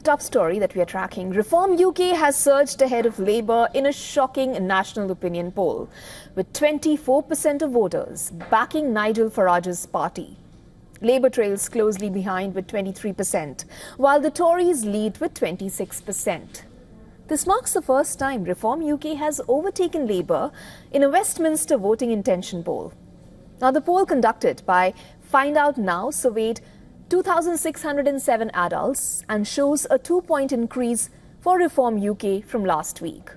top story that we are tracking. Reform UK has surged ahead of Labour in a shocking national opinion poll, with 24% of voters backing Nigel Farage's party. Labour trails closely behind with 23%, while the Tories lead with 26%. This marks the first time Reform UK has overtaken Labour in a Westminster voting intention poll. Now, the poll conducted by Find Out Now surveyed 2,607 adults and shows a 2-point increase for Reform UK from last week.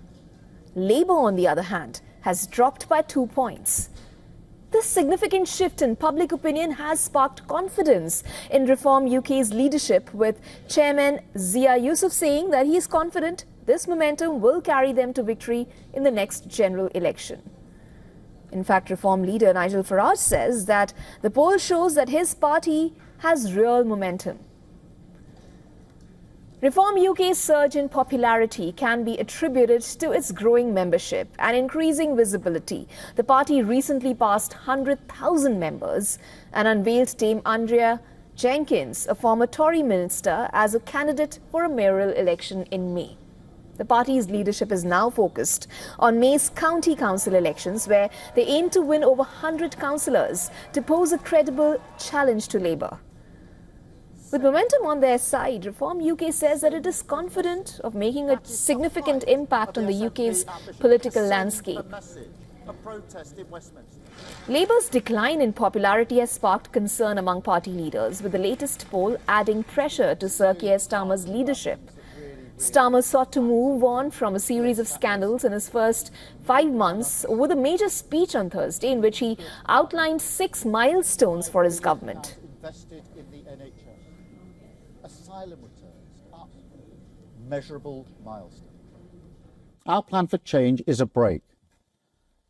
Labour, on the other hand, has dropped by 2 points. This significant shift in public opinion has sparked confidence in Reform UK's leadership, with Chairman Zia Yusuf saying that he is confident this momentum will carry them to victory in the next general election. In fact, Reform leader Nigel Farage says that the poll shows that his party has real momentum. Reform UK's surge in popularity can be attributed to its growing membership and increasing visibility. The party recently passed 100,000 members and unveiled Dame Andrea Jenkins, a former Tory minister, as a candidate for a mayoral election in May. The party's leadership is now focused on May's county council elections, where they aim to win over 100 councillors to pose a credible challenge to Labour. With momentum on their side, Reform UK says that it is confident of making a significant impact on the UK's political landscape. Labour's decline in popularity has sparked concern among party leaders, with the latest poll adding pressure to Sir Keir Starmer's leadership. Starmer sought to move on from a series of scandals in his first 5 months with a major speech on Thursday in which he outlined 6 milestones for his government. Invested in the NHS. Asylum returns up. Measurable milestone. Our plan for change is a break,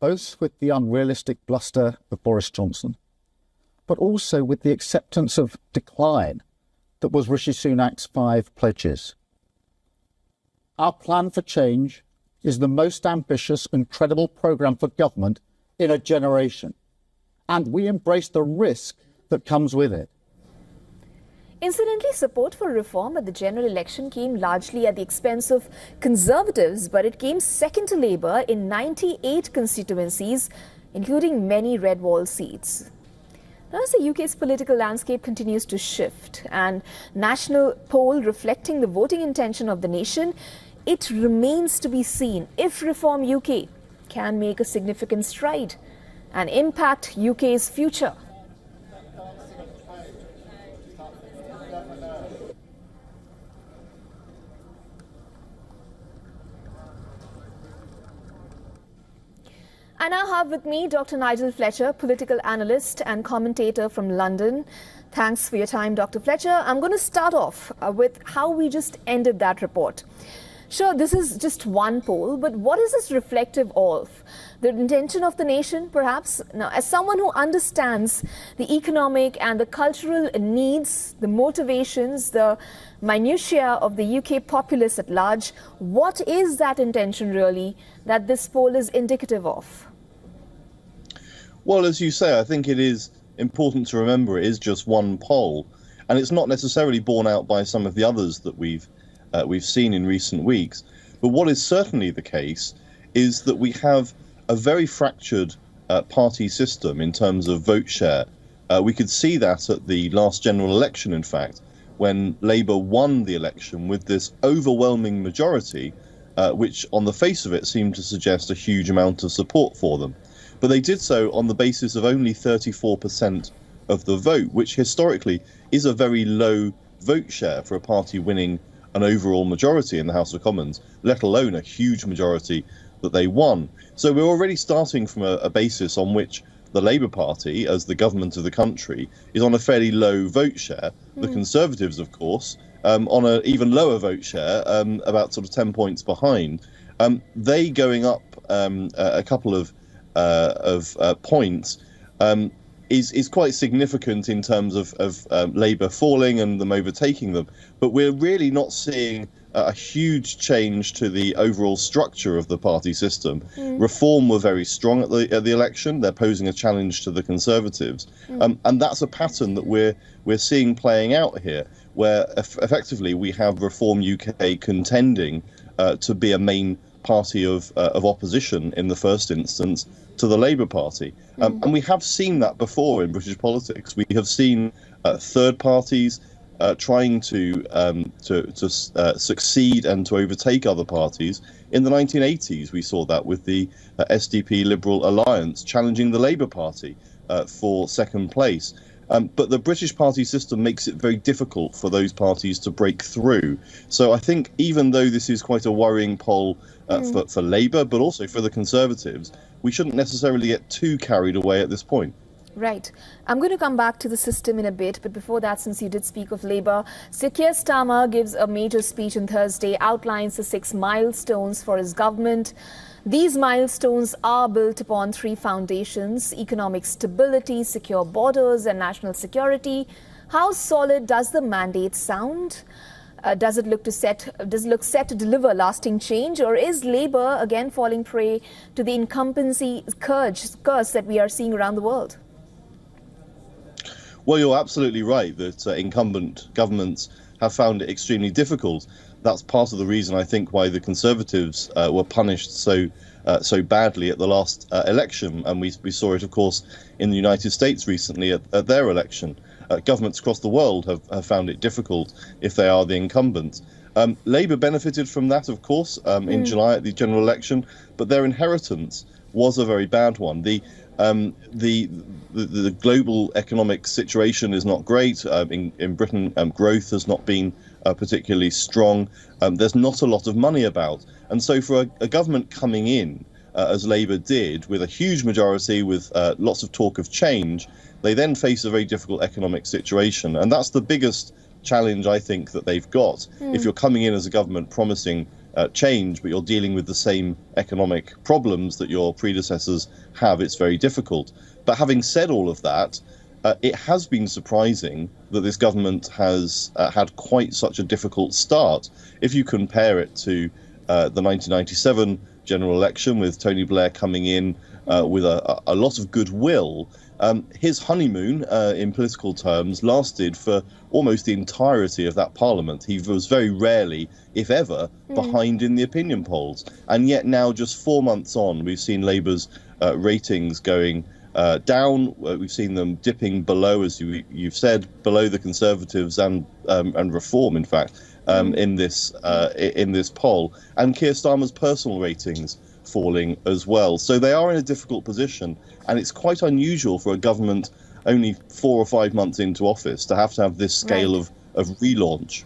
both with the unrealistic bluster of Boris Johnson, but also with the acceptance of decline that was Rishi Sunak's 5 pledges. Our plan for change is the most ambitious and credible programme for government in a generation, and we embrace the risk that comes with it. Incidentally, support for reform at the general election came largely at the expense of Conservatives, but it came second to Labour in 98 constituencies, including many red wall seats. Now, as the UK's political landscape continues to shift, and national poll reflecting the voting intention of the nation, it remains to be seen if Reform UK can make a significant stride and impact UK's future. I now have with me Dr. Nigel Fletcher, political analyst and commentator from London. Thanks for your time, Dr. Fletcher. I'm going to start off with how we just ended that report. Sure, this is just one poll, but what is this reflective of? The intention of the nation, perhaps? Now, as someone who understands the economic and the cultural needs, the motivations, the minutiae of the UK populace at large, what is that intention really that this poll is indicative of? Well, as you say, I think it is important to remember it is just one poll, and it's not necessarily borne out by some of the others that we've seen in recent weeks. But what is certainly the case is that we have a very fractured party system in terms of vote share. We could see that at the last general election, in fact, when Labour won the election with this overwhelming majority, which on the face of it seemed to suggest a huge amount of support for them. But they did so on the basis of only 34% of the vote, which historically is a very low vote share for a party winning an overall majority in the House of Commons, let alone a huge majority that they won. So we're already starting from a basis on which the Labour Party, as the government of the country, is on a fairly low vote share. The Conservatives, of course, on an even lower vote share, about sort of 10 points behind. They going up a couple of points is quite significant in terms of Labour falling and them overtaking them. But we're really not seeing a huge change to the overall structure of the party system. Reform were very strong at the election. They're posing a challenge to the Conservatives. And that's a pattern that we're seeing playing out here. where effectively we have Reform UK contending to be a main party of opposition in the first instance to the Labour Party. And we have seen that before in British politics. We have seen third parties trying to succeed and to overtake other parties. In the 1980s, we saw that with the SDP Liberal Alliance challenging the Labour Party for second place. But the British party system makes it very difficult for those parties to break through. So I think even though this is quite a worrying poll for Labour, but also for the Conservatives, we shouldn't necessarily get too carried away at this point. Right. I'm going to come back to the system in a bit, but before that, since you did speak of Labour, Sir Keir Starmer gives a major speech on Thursday, outlines the 6 milestones for his government. These milestones are built upon 3 foundations: economic stability, secure borders and national security. How solid does the mandate sound? Does it look set to deliver lasting change, or is Labour again falling prey to the incumbency curse that we are seeing around the world? Well, you're absolutely right that incumbent governments have found it extremely difficult. That's part of the reason, I think, why the Conservatives were punished so badly at the last election. And we saw it, of course, in the United States recently at their election. Governments across the world have found it difficult if they are the incumbent. Labour benefited from that, of course, in July at the general election, but their inheritance was a very bad one. The global economic situation is not great. In Britain, growth has not been particularly strong. There's not a lot of money about. And so for a government coming in, as Labour did, with a huge majority, with lots of talk of change, they then face a very difficult economic situation. And that's the biggest challenge, I think, that they've got. If you're coming in as a government promising change, but you're dealing with the same economic problems that your predecessors have, it's very difficult. But having said all of that, it has been surprising that this government has had quite such a difficult start. If you compare it to the 1997 general election, with Tony Blair coming in with a lot of goodwill, his honeymoon, in political terms, lasted for almost the entirety of that parliament. He was very rarely, if ever, behind in the opinion polls. And yet now, just 4 months on, we've seen Labour's ratings going down. We've seen them dipping below, as you've said, below the Conservatives and Reform, in fact, in this poll. And Keir Starmer's personal ratings falling as well. So they are in a difficult position, and it's quite unusual for a government only 4 or 5 months into office to have this scale of relaunch.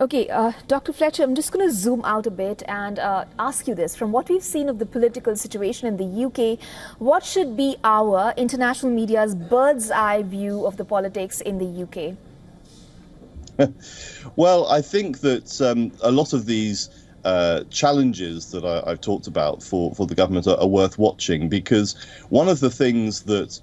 Okay, Dr. Fletcher, I'm just going to zoom out a bit and ask you this. From what we've seen of the political situation in the UK, what should be our international media's bird's eye view of the politics in the UK? Well, I think that a lot of these challenges that I've talked about for the government are worth watching, because one of the things that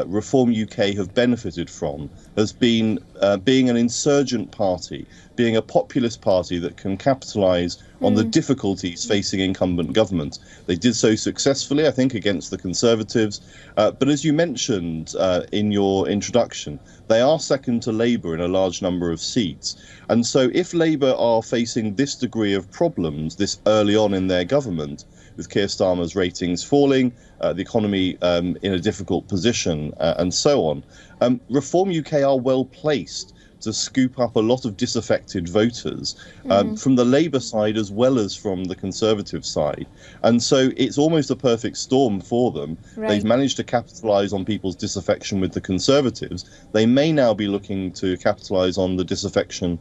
Reform UK have benefited from has been being an insurgent party, being a populist party that can capitalise on the difficulties facing incumbent government. They did so successfully, I think, against the Conservatives. But as you mentioned in your introduction, they are second to Labour in a large number of seats. And so if Labour are facing this degree of problems this early on in their government, with Keir Starmer's ratings falling, the economy in a difficult position, and so on, Reform UK are well placed to scoop up a lot of disaffected voters from the Labour side as well as from the Conservative side. And so it's almost a perfect storm for them. Right. They've managed to capitalise on people's disaffection with the Conservatives. They may now be looking to capitalise on the disaffection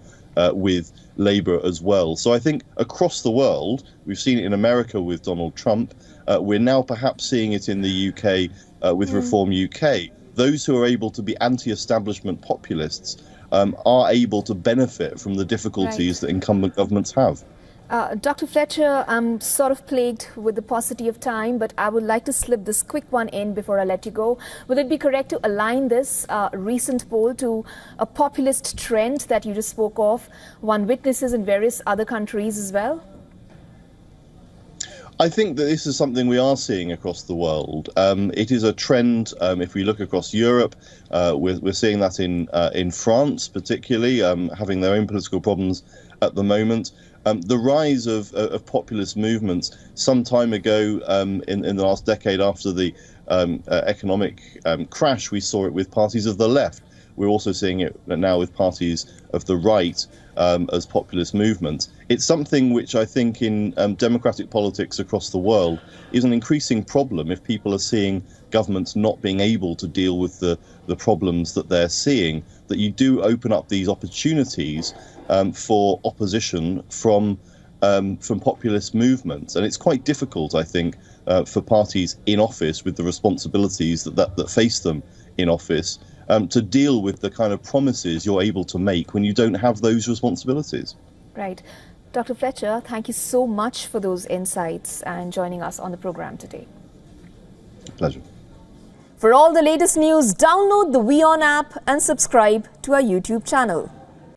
with Labour as well. So I think across the world, we've seen it in America with Donald Trump. We're now perhaps seeing it in the UK with Reform UK. Those who are able to be anti-establishment populists are able to benefit from the difficulties that incumbent governments have. Dr. Fletcher, I'm sort of plagued with the paucity of time, but I would like to slip this quick one in before I let you go. Will it be correct to align this recent poll to a populist trend that you just spoke of, one witnesses in various other countries as well? I think that this is something we are seeing across the world. It is a trend. If we look across Europe, we're seeing that in France, particularly, having their own political problems at the moment. The rise of populist movements some time ago, in the last decade after the economic crash, we saw it with parties of the left. We're also seeing it now with parties of the right as populist movements. It's something which I think in democratic politics across the world is an increasing problem if people are seeing governments not being able to deal with the problems that they're seeing, that you do open up these opportunities for opposition from populist movements. And it's quite difficult, I think, for parties in office with the responsibilities that face them in office to deal with the kind of promises you're able to make when you don't have those responsibilities. Right. Dr. Fletcher, thank you so much for those insights and joining us on the program today. Pleasure. For all the latest news, download the WION app and subscribe to our YouTube channel.